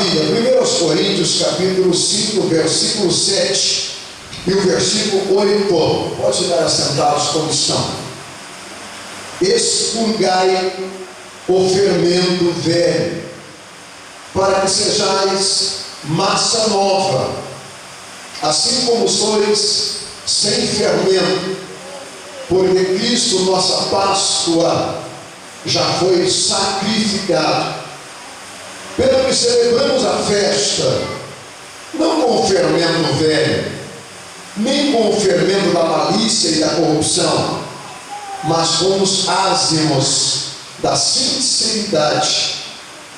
Bíblia, 1 Coríntios capítulo 5, versículo 7 e o versículo 8. Pode ficar assentados como estão. Expurgai o fermento velho, para que sejais massa nova, assim como sois sem fermento, porque Cristo, nossa Páscoa, já foi sacrificado. Pelo que celebramos a festa, não com o fermento velho, nem com o fermento da malícia e da corrupção, mas com os ázimos da sinceridade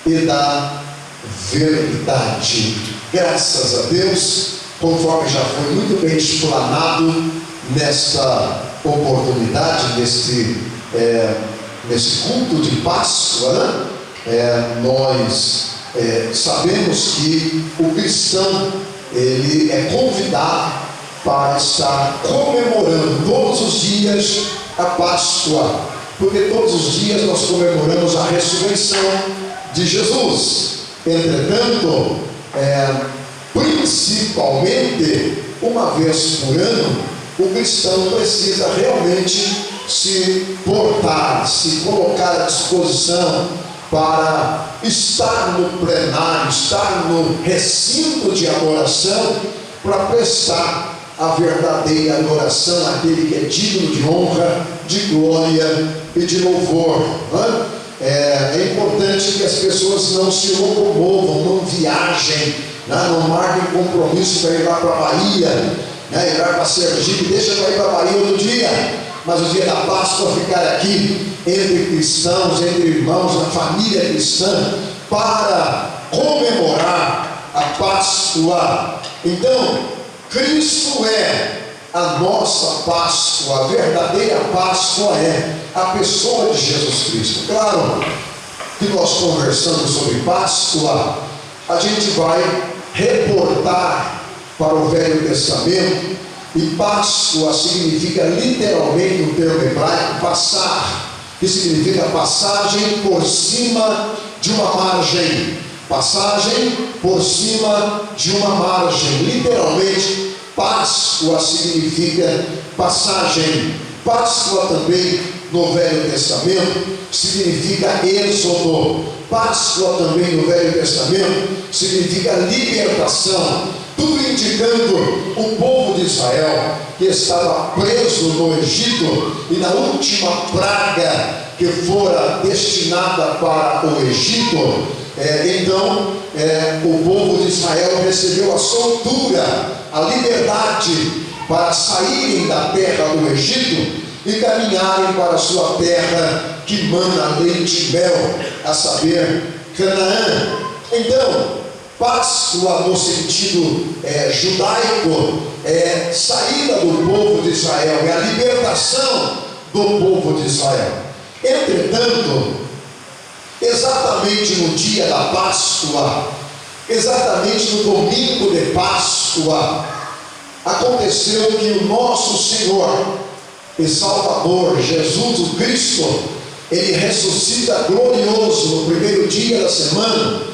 e da verdade. Graças a Deus, conforme já foi muito bem explanado nesta oportunidade, nesse culto de Páscoa, né? Nós sabemos que o cristão ele é convidado para estar comemorando todos os dias a Páscoa, porque todos os dias nós comemoramos a ressurreição de Jesus. Entretanto, principalmente uma vez por ano, o cristão precisa realmente se portar, se colocar à disposição para estar no plenário, estar no recinto de adoração, para prestar a verdadeira adoração àquele que é digno de honra, de glória e de louvor. É importante que as pessoas não se locomovam, não viajem, não marquem compromisso para ir lá para a Bahia, ir lá para Sergipe, deixa para ir para a Bahia outro dia, mas o dia da Páscoa ficar aqui entre cristãos, entre irmãos, na família cristã, para comemorar a Páscoa. Então, Cristo é a nossa Páscoa, a verdadeira Páscoa é a pessoa de Jesus Cristo. Claro que nós conversando sobre Páscoa, a gente vai reportar para o Velho Testamento, e Páscoa significa literalmente no termo hebraico passar, que significa passagem por cima de uma margem. Passagem por cima de uma margem. Literalmente, Páscoa significa passagem. Páscoa também no Velho Testamento significa êxodo. Páscoa também no Velho Testamento significa libertação. Tudo indicando o povo de Israel que estava preso no Egito, e na última praga que fora destinada para o Egito, o povo de Israel recebeu a soltura, a liberdade para saírem da terra do Egito e caminharem para a sua terra que mana leite e mel, a saber, Canaã. Então, Páscoa no sentido judaico é saída do povo de Israel, é a libertação do povo de Israel. Entretanto, exatamente no dia da Páscoa, exatamente no domingo de Páscoa, aconteceu que o nosso Senhor e Salvador Jesus o Cristo, ele ressuscita glorioso no primeiro dia da semana.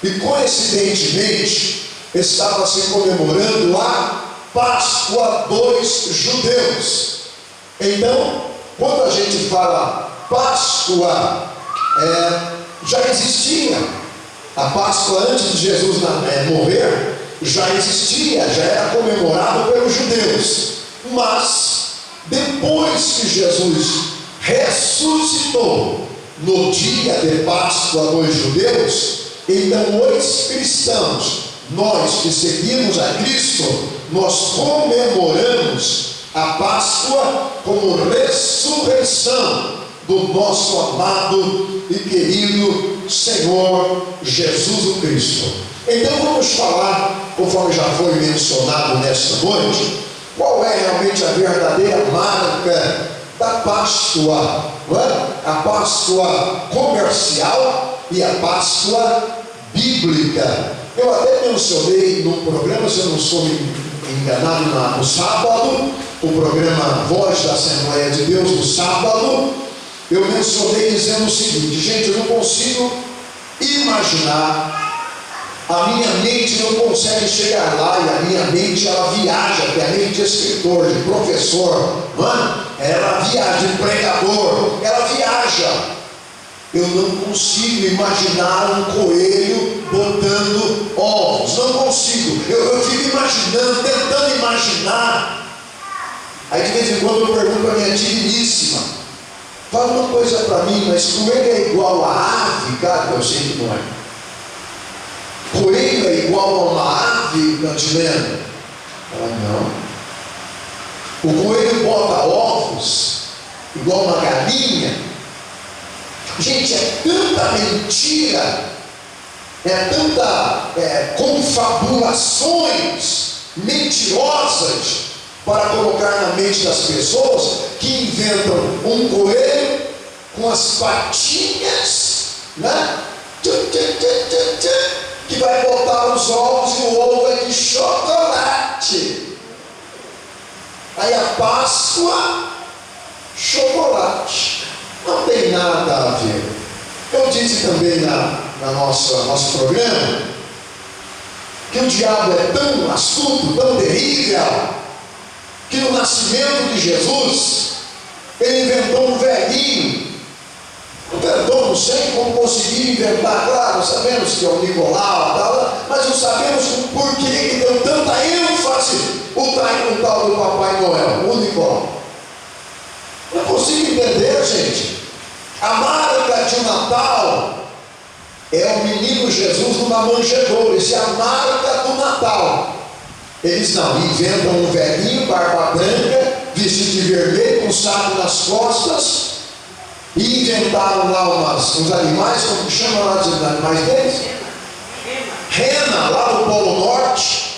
E coincidentemente estava se comemorando a Páscoa dos judeus. Então, quando a gente fala Páscoa, já existia. A Páscoa antes de Jesus morrer, já existia, já era comemorado pelos judeus. Mas, depois que Jesus ressuscitou no dia de Páscoa dos judeus, então os cristãos, nós que seguimos a Cristo, nós comemoramos a Páscoa como ressurreição do nosso amado e querido Senhor Jesus o Cristo. Então vamos falar, conforme já foi mencionado nesta noite, qual é realmente a verdadeira marca da Páscoa, não é? A Páscoa comercial e a Páscoa bíblica. Eu até mencionei no programa, se eu não estou enganado, no sábado, o programa Voz da Assembleia de Deus no sábado, eu mencionei dizendo o seguinte: gente, eu não consigo imaginar A minha mente não consegue chegar lá, e a minha mente ela viaja, porque a mente de escritor, de professor, ela viaja, de pregador, ela viaja. Eu não consigo imaginar um coelho botando ovos, não consigo. Eu fico imaginando, tentando imaginar. Aí de vez em quando eu pergunto para minha digníssima: fala uma coisa para mim, mas coelho é igual a ave? Cara, eu sei que não é. Coelho é igual a uma ave, Cantilena? Ela: não. O coelho bota ovos igual uma galinha? Gente, é tanta mentira, confabulações mentirosas para colocar na mente das pessoas, que inventam um coelho com as patinhas, né? Que vai botar os ovos, e o ovo é de chocolate. Aí a Páscoa, chocolate. Não tem nada a ver. Eu disse também na nosso programa que o diabo é tão astuto, tão terrível, que no nascimento de Jesus ele inventou um velhinho. Inventou, não sei como conseguiu inventar, claro, sabemos que é o Nicolau, mas não sabemos por que ele deu tanta ênfase o tal do Papai Noel, o Nicolau. Não consigo entender, gente. A marca de Natal é o menino Jesus numa manjedoura. Isso é a marca do Natal. Eles não, inventam um velhinho, barba branca, vestido de vermelho, com um saco nas costas, e inventaram lá uns animais, como que chamam lá os animais deles? Rena, lá no Polo Norte.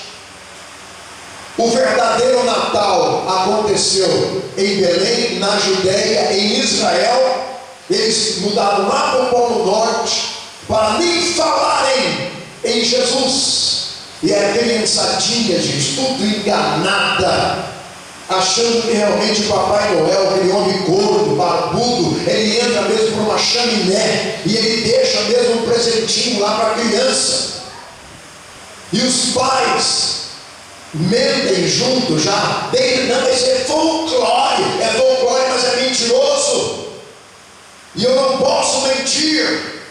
O verdadeiro Natal aconteceu em Belém, na Judéia, em Israel. Eles mudaram lá para o Polo Norte para nem falarem em Jesus. E a criançadinha, gente, tudo enganada, achando que realmente o Papai Noel, aquele homem gordo, barbudo, ele entra mesmo por uma chaminé e ele deixa mesmo um presentinho lá para a criança. E os pais mentem junto já. Não, isso é folclore, mas é mentiroso. E eu não posso mentir,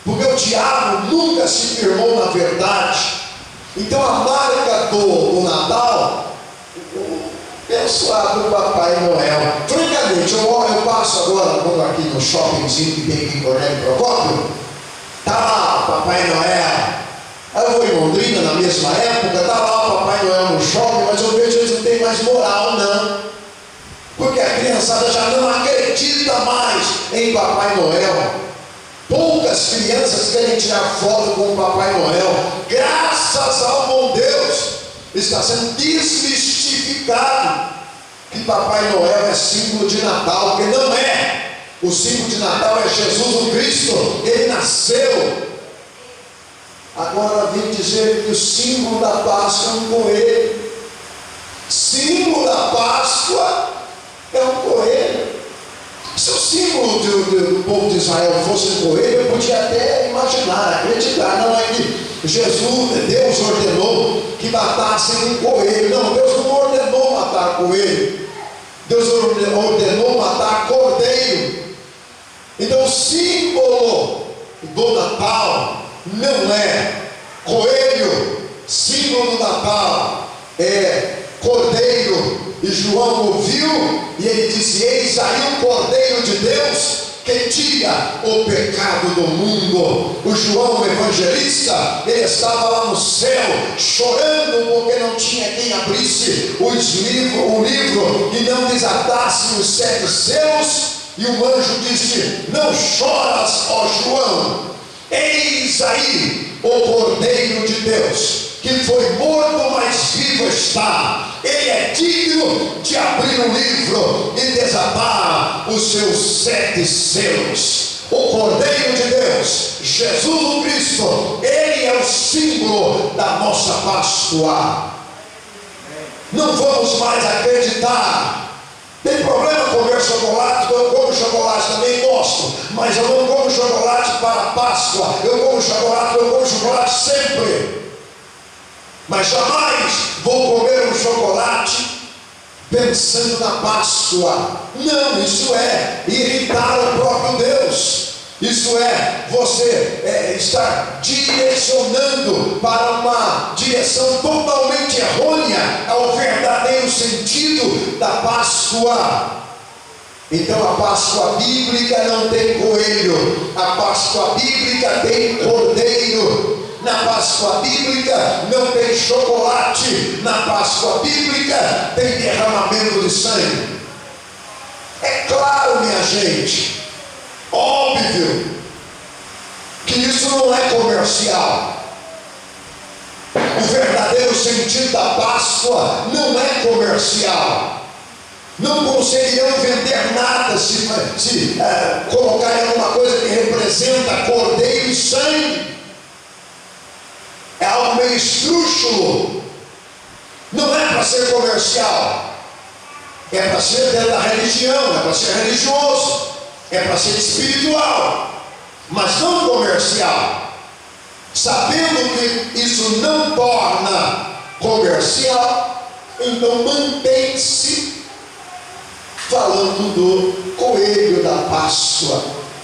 porque o diabo nunca se firmou na verdade. Então a marca do Natal, o abençoado Papai Noel. Francamente, eu passo agora, quando aqui no shoppingzinho que tem aqui em Cornélio Procópio, tá lá o Papai Noel. Aí eu vou em Londrina na mesma época, tá lá o Papai Noel no shopping, mas eu vejo que eles não têm mais moral, não. Porque a criançada já não acredita mais em Papai Noel. Poucas crianças querem tirar foto com o Papai Noel. Graças ao bom Deus, está sendo desmistificado que Papai Noel é símbolo de Natal, porque não é. O símbolo de Natal é Jesus o Cristo, ele nasceu. Agora vem dizer que o símbolo da Páscoa é um coelho. Símbolo da Páscoa é um coelho. Se o símbolo do povo de Israel fosse um coelho, eu podia até imaginar, acreditar. Não é que Deus ordenou que matassem um coelho. Não, Deus não ordenou matar coelho. Deus ordenou matar cordeiro. Então o símbolo do Natal não é coelho. Símbolo do Natal é cordeiro. E João ouviu e ele disse: eis aí o Cordeiro de Deus que tira o pecado do mundo. O João, o evangelista, ele estava lá no céu chorando porque não tinha quem abrisse o livro e não desatasse os 7 selos. E o anjo disse: não choras, ó João, eis aí o Cordeiro de Deus, que foi morto, mas vivo está. Ele é digno de abrir o livro e desatar os seus 7 selos. O Cordeiro de Deus, Jesus o Cristo, ele é o símbolo da nossa Páscoa. Não vamos mais acreditar Tem problema comer chocolate? Eu como chocolate também, gosto, mas eu não como chocolate para a Páscoa. Eu como chocolate sempre, mas jamais vou comer um chocolate pensando na Páscoa. Não, isso é irritar o próprio Deus. Isso é você estar direcionando para uma direção totalmente errônea ao verdadeiro sentido da Páscoa. Então a Páscoa bíblica não tem coelho, a Páscoa bíblica tem cordeiro. Na Páscoa bíblica não tem chocolate, na Páscoa bíblica tem derramamento de sangue. É claro, minha gente, óbvio que isso não é comercial. O verdadeiro sentido da Páscoa não é comercial. Não conseguirão vender nada se colocarem alguma coisa que representa cordeiro e sangue. É algo meio esdrúxulo. Não é para ser comercial, é para ser dentro da religião, é para ser religioso, é para ser espiritual, mas não comercial. Sabendo que isso não torna comercial, então mantém-se falando do coelho da Páscoa,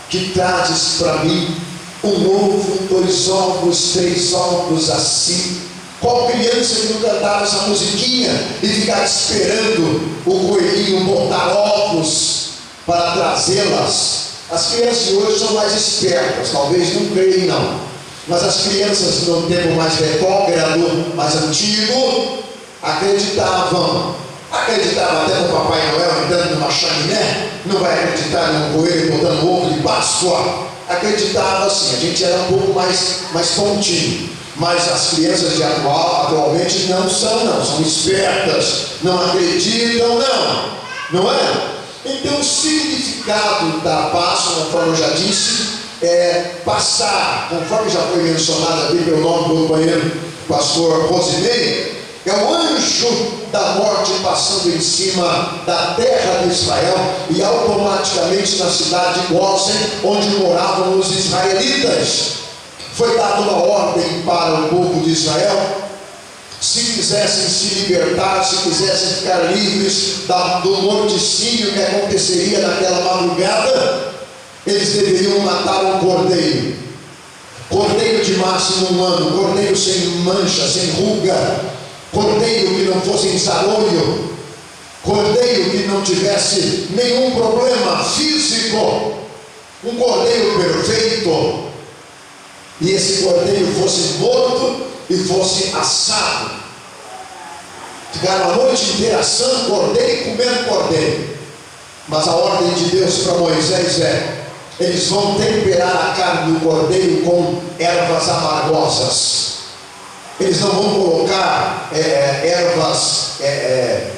que trazes para mim um ovo, 2 ovos, 3 ovos assim. Qual criança que não cantava essa musiquinha e ficava esperando o coelhinho botar ovos para trazê-las? As crianças de hoje são mais espertas, talvez não creem não, mas as crianças no tempo mais retrógrado, mais antigo, acreditavam até no Papai Noel entrando numa chaminé. Não vai acreditar num coelho botando ovo de Páscoa? Acreditava assim. A gente era um pouco mais tontinho, mas as crianças de atualmente não são espertas, não acreditam não é? Então o significado da Páscoa, conforme eu já disse, é passar, conforme já foi mencionado aqui pelo nome do companheiro pastor Rosinei, é o anjo da morte passando em cima da terra de Israel e automaticamente na cidade de Gósen, onde moravam os israelitas. Foi dada uma ordem para o povo de Israel: se quisessem se libertar, se quisessem ficar livres do morticínio que aconteceria naquela madrugada, eles deveriam matar um cordeiro de máximo 1 ano, cordeiro sem mancha, sem ruga, cordeiro que não fosse ensarolho, cordeiro que não tivesse nenhum problema físico, um cordeiro perfeito. E esse cordeiro fosse morto e fosse assado. Ficaram a noite inteira assando cordeiro e comendo cordeiro. Mas a ordem de Deus para Moisés eles vão temperar a carne do cordeiro com ervas amargosas. Eles não vão colocar ervas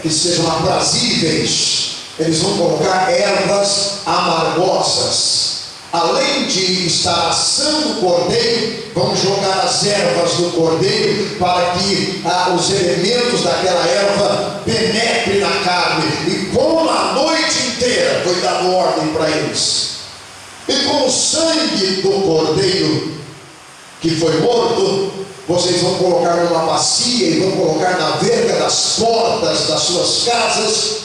que sejam aprazíveis. Eles vão colocar ervas amargosas. Além de estar assando o cordeiro, vão jogar as ervas do cordeiro para que os elementos daquela erva penetrem na carne e comam a noite inteira. Foi dado ordem para eles. E com o sangue do cordeiro que foi morto, vocês vão colocar numa bacia e vão colocar na verga das portas das suas casas,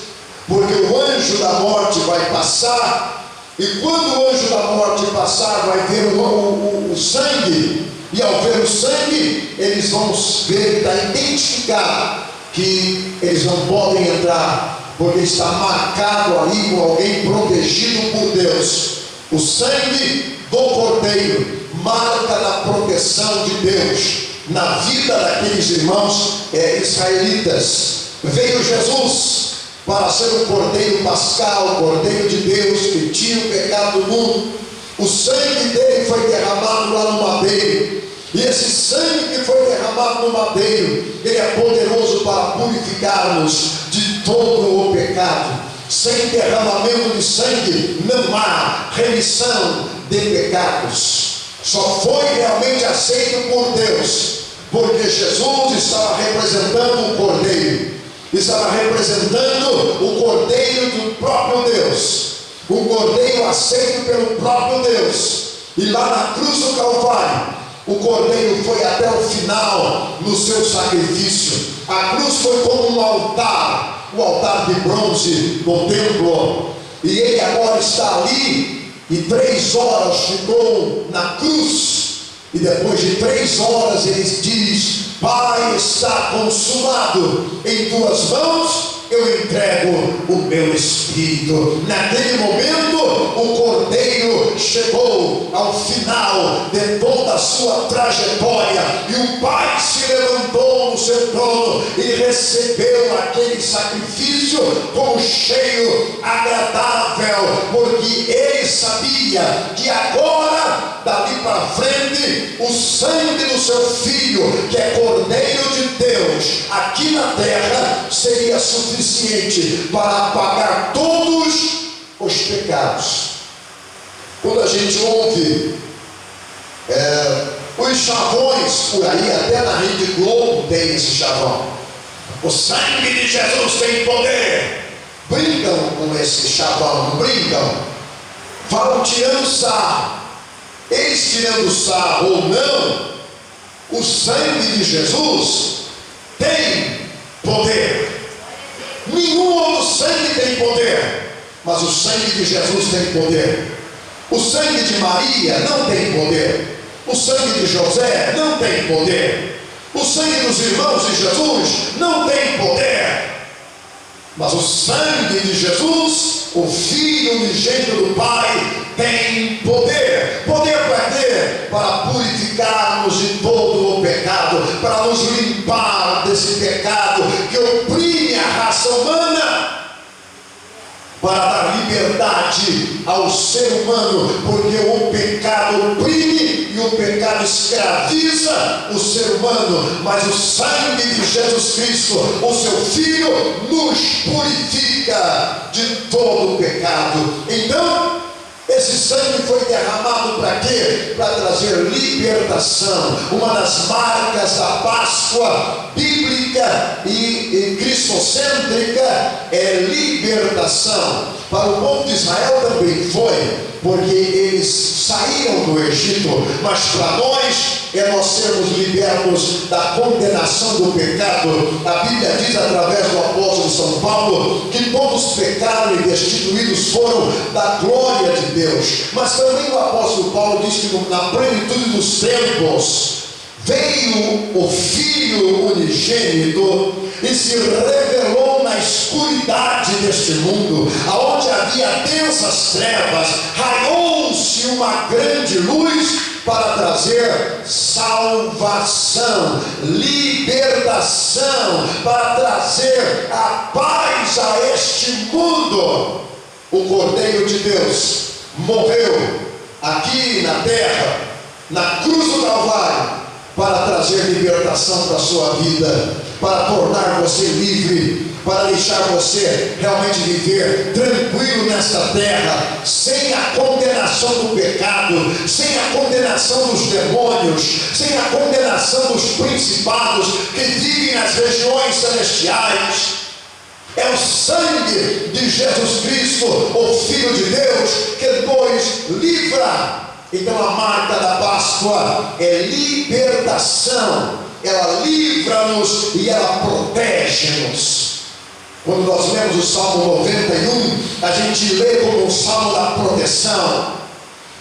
porque o anjo da morte vai passar. E quando o anjo da morte passar, vai ver o sangue, e ao ver o sangue, eles vão ver, está identificado que eles não podem entrar, porque está marcado ali com alguém protegido por Deus. O sangue do cordeiro marca da proteção de Deus na vida daqueles irmãos israelitas. Veio Jesus para ser o cordeiro pascal, o cordeiro de Deus que tira o pecado do mundo. O sangue dele foi derramado lá no madeiro, e esse sangue que foi derramado no madeiro, ele é poderoso para purificar-nos de todo o pecado. Sem derramamento de sangue não há remissão de pecados. Só foi realmente aceito por Deus porque Jesus estava representando o cordeiro. estava representando o Cordeiro do próprio Deus, o Cordeiro aceito pelo próprio Deus. E lá na cruz do Calvário, o Cordeiro foi até o final no seu sacrifício. A cruz foi como um altar, o altar de bronze do templo, e ele agora está ali, e 3 horas ficou na cruz, e depois de 3 horas ele diz: Pai, está consumado, em tuas mãos eu entrego o meu espírito. Naquele momento o Cordeiro chegou ao final de toda a sua trajetória, e o Pai se levantou no seu trono e recebeu aquele sacrifício como cheio, agradável, porque ele sabia que agora, dali para frente, o sangue do seu filho, que é Cordeiro de Deus, aqui na terra, seria suficiente para apagar todos os pecados. Quando a gente ouve os chavões por aí, até na Rede Globo tem esse chavão: o sangue de Jesus tem poder. Brincam com esse chavão, não brincam? Falam tirando sarro. Eles tirando sarro ou não, o sangue de Jesus tem poder. Nenhum outro sangue tem poder, mas o sangue de Jesus tem poder. O sangue de Maria não tem poder. O sangue de José não tem poder. O sangue dos irmãos de Jesus não tem poder. Mas o sangue de Jesus, o Filho unigênito do Pai, tem poder. Poder para quê? Para purificar-nos de todo o pecado, para nos limpar desse pecado que oprime a raça humana, para dar liberdade ao ser humano, porque o pecado oprime e o pecado escraviza o ser humano, mas o sangue de Jesus Cristo, o seu Filho, nos purifica de todo o pecado. Então, esse sangue foi derramado para quê? Para trazer libertação. Uma das marcas da Páscoa bíblica e cristocêntrica é libertação. Para o povo de Israel também foi, porque eles saíram do Egito, mas para nós nós sermos libertos da condenação do pecado. A Bíblia diz através do apóstolo São Paulo que todos pecaram e destituídos foram da glória de Deus. Mas também o apóstolo Paulo diz que na plenitude dos tempos veio o Filho unigênito e se revelou na escuridade deste mundo, aonde havia densas trevas, raiou-se uma grande luz para trazer salvação, libertação, para trazer a paz a este mundo. O Cordeiro de Deus morreu aqui na terra, na cruz do Calvário, para trazer libertação para a sua vida, para tornar você livre, para deixar você realmente viver tranquilo nesta terra, sem a condenação do pecado, sem a condenação dos demônios, sem a condenação dos principados que vivem nas regiões celestiais. É o sangue de Jesus Cristo, o Filho de Deus, que nos livra. Então a marca da Páscoa é libertação. Ela livra-nos e ela protege-nos. Quando nós lemos o Salmo 91, a gente lê como um salmo da proteção.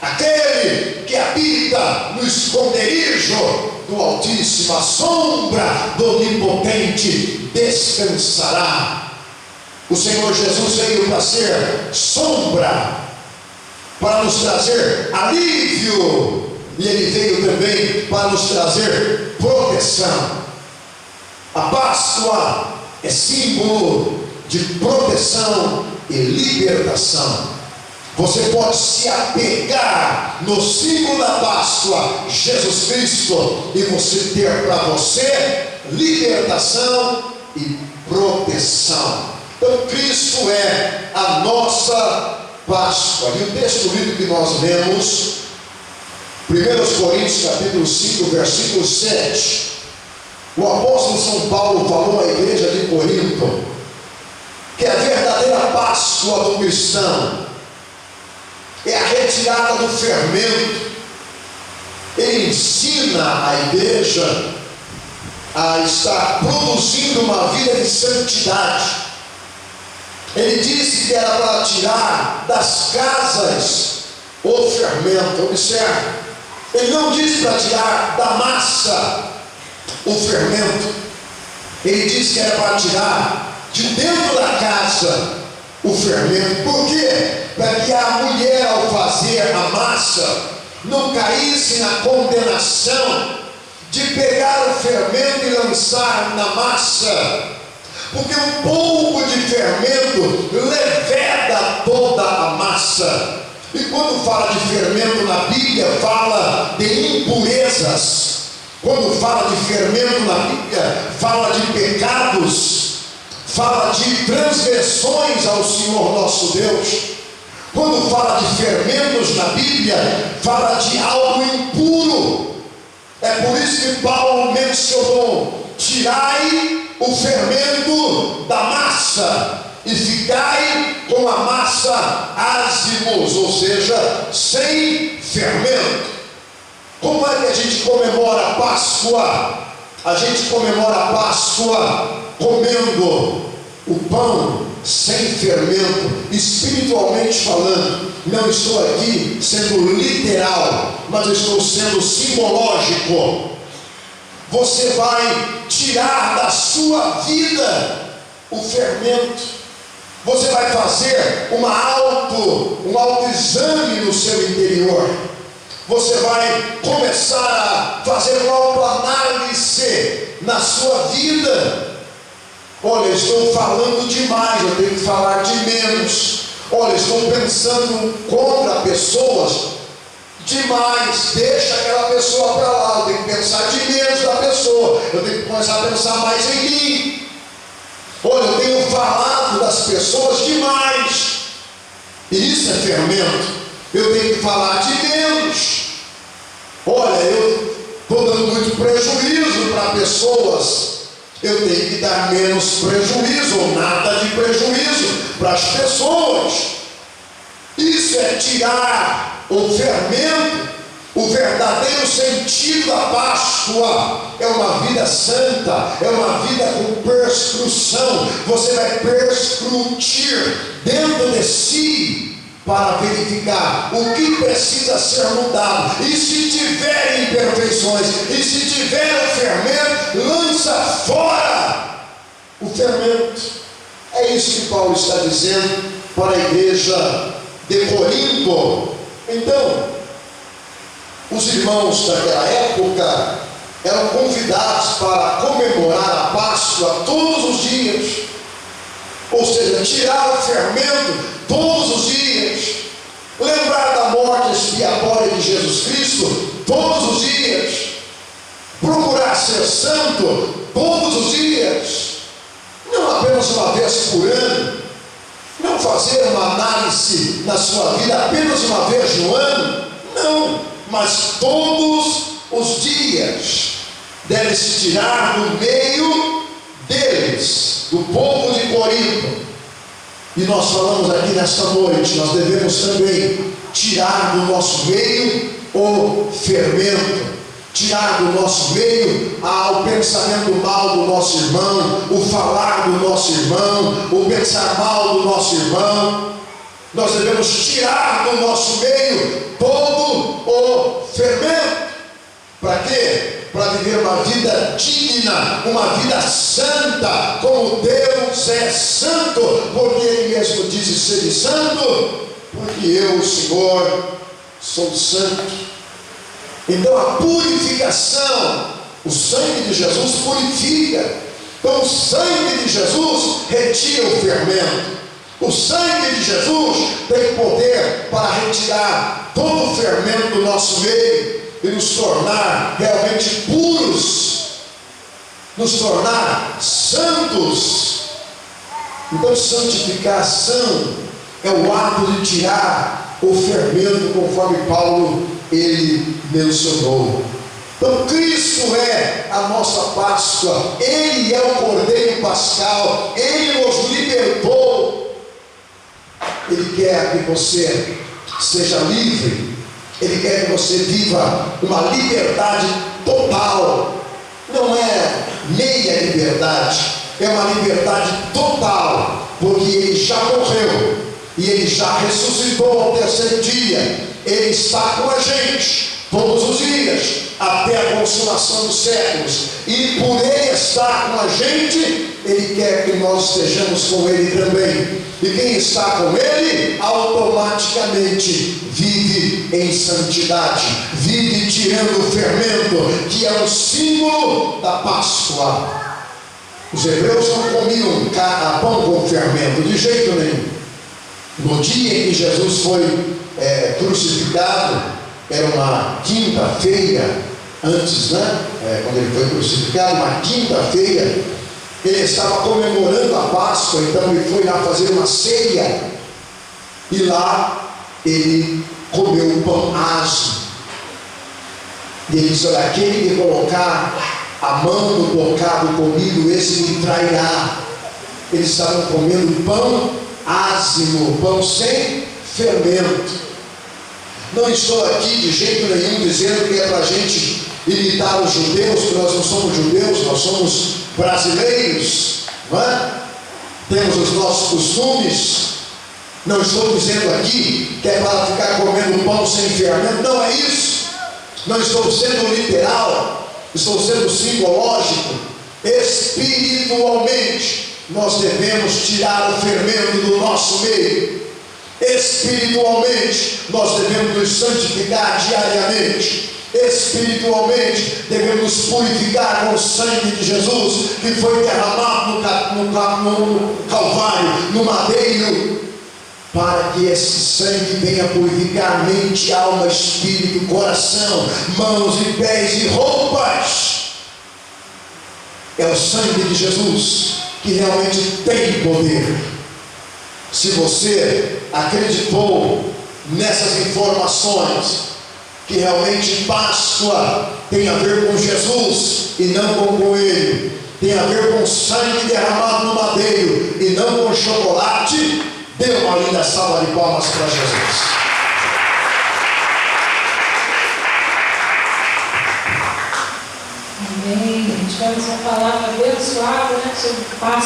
Aquele que habita no esconderijo do Altíssimo, a sombra do Onipotente descansará. O Senhor Jesus veio para ser sombra, para nos trazer alívio, e Ele veio também para nos trazer proteção. A Páscoa é símbolo de proteção e libertação. Você pode se apegar no símbolo da Páscoa, Jesus Cristo, e você ter para você libertação e proteção. Então Cristo é a nossa Páscoa. E o texto lido que nós lemos, 1 Coríntios capítulo 5, versículo 7. O apóstolo São Paulo falou à igreja de Corinto que a verdadeira Páscoa do cristão é a retirada do fermento. Ele ensina a igreja a estar produzindo uma vida de santidade. Ele disse que era para tirar das casas o fermento. Observe, ele não disse para tirar da massa o fermento. Ele disse que era para tirar de dentro da casa o fermento. Por quê? Para que a mulher, ao fazer a massa, não caísse na condenação de pegar o fermento e lançar na massa, porque um pouco de fermento leveda toda a massa. E quando fala de fermento na Bíblia, fala de impurezas. Quando fala de fermento na Bíblia, fala de pecados, fala de transgressões ao Senhor nosso Deus. Quando fala de fermentos na Bíblia, fala de algo impuro. É por isso que Paulo mencionou: tirai o fermento da massa e ficai com a massa ázimos, ou seja, sem fermento. Como é que a gente comemora a Páscoa? A gente comemora a Páscoa comendo o pão sem fermento, espiritualmente falando. Não estou aqui sendo literal, mas estou sendo simbológico. Você vai tirar da sua vida o fermento. Você vai fazer um autoexame no seu interior. Você vai começar a fazer uma autoanálise na sua vida. Olha, estou falando demais, eu tenho que falar de menos. Olha, estou pensando contra pessoas demais, deixa aquela pessoa para lá. Eu tenho que pensar de menos da pessoa, eu tenho que começar a pensar mais em mim. Olha, eu tenho falado das pessoas demais, e isso é fermento. Eu tenho que falar de menos. Olha, eu estou dando muito prejuízo para pessoas. Eu tenho que dar menos prejuízo, ou nada de prejuízo para as pessoas. Isso é tirar o fermento. O verdadeiro sentido da Páscoa é uma vida santa, é uma vida com perscrução. Você vai perscrutir dentro de si para verificar o que precisa ser mudado. E se tiver imperfeições, e se tiver o fermento, lança fora o fermento. É isso que Paulo está dizendo para a igreja de Corinto. Então, os irmãos daquela época eram convidados para comemorar a Páscoa todos os dias, ou seja, tirar o fermento todos os dias, lembrar da morte expiatória de Jesus Cristo todos os dias, procurar ser santo todos os dias, não apenas uma vez por ano, não fazer uma análise na sua vida apenas uma vez no ano, não, mas todos os dias deve se tirar do meio deles, do povo de Corinto. E nós falamos aqui nesta noite, nós devemos também tirar do nosso meio o fermento, tirar do nosso meio o pensamento mal do nosso irmão, o falar do nosso irmão, o pensar mal do nosso irmão. Nós devemos tirar do nosso meio todo o fermento. Para quê? Para viver uma vida digna, uma vida santa, como Deus é santo, porque Ele mesmo disse: sede santo, porque eu, o Senhor, sou santo. Então a purificação, o sangue de Jesus purifica. Então o sangue de Jesus retira o fermento. O sangue de Jesus tem poder para retirar todo o fermento do nosso meio e nos tornar realmente puros, nos tornar santos. Então santificação é o ato de tirar o fermento, conforme Paulo ele mencionou. Então Cristo é a nossa Páscoa, Ele é o Cordeiro Pascal, Ele nos libertou. Ele quer que você seja livre, Ele quer que você viva uma liberdade total. Não é meia liberdade, é uma liberdade total, porque Ele já morreu e Ele já ressuscitou ao terceiro dia. Ele está com a gente todos os dias, até a consumação dos séculos, e por Ele estar com a gente, Ele quer que nós estejamos com Ele também. E quem está com Ele, automaticamente vive em santidade, vive tirando o fermento, que é o símbolo da Páscoa. Os hebreus não comiam pão com fermento, de jeito nenhum. No dia em que Jesus foi crucificado, era uma quinta-feira antes, né? Quando ele foi crucificado, uma quinta-feira, ele estava comemorando a Páscoa, então ele foi lá fazer uma ceia, e lá ele comeu o pão aso, e ele disse: olha, aquele que colocar a mão no bocado comido, esse me trairá. Eles estavam comendo pão ázimo, pão sem fermento. Não estou aqui de jeito nenhum dizendo que é para a gente imitar os judeus, porque nós não somos judeus, nós somos brasileiros, não é? Temos os nossos costumes. Não estou dizendo aqui que é para ficar comendo pão sem fermento, não é isso. Não estou sendo literal, estou sendo simbológico. Espiritualmente, nós devemos tirar o fermento do nosso meio. Espiritualmente, nós devemos nos santificar diariamente. Espiritualmente, devemos nos purificar com o sangue de Jesus, que foi derramado no Calvário, no madeiro, para que esse sangue venha purificar mente, alma, espírito, coração, mãos e pés e roupas. É o sangue de Jesus que realmente tem poder. Se você acreditou nessas informações, que realmente Páscoa tem a ver com Jesus e não com o coelho, tem a ver com sangue derramado no madeiro e não com chocolate, dê uma linda salva de palmas para Jesus. Amém. Tivemos uma palavra abençoada, né, sobre Páscoa.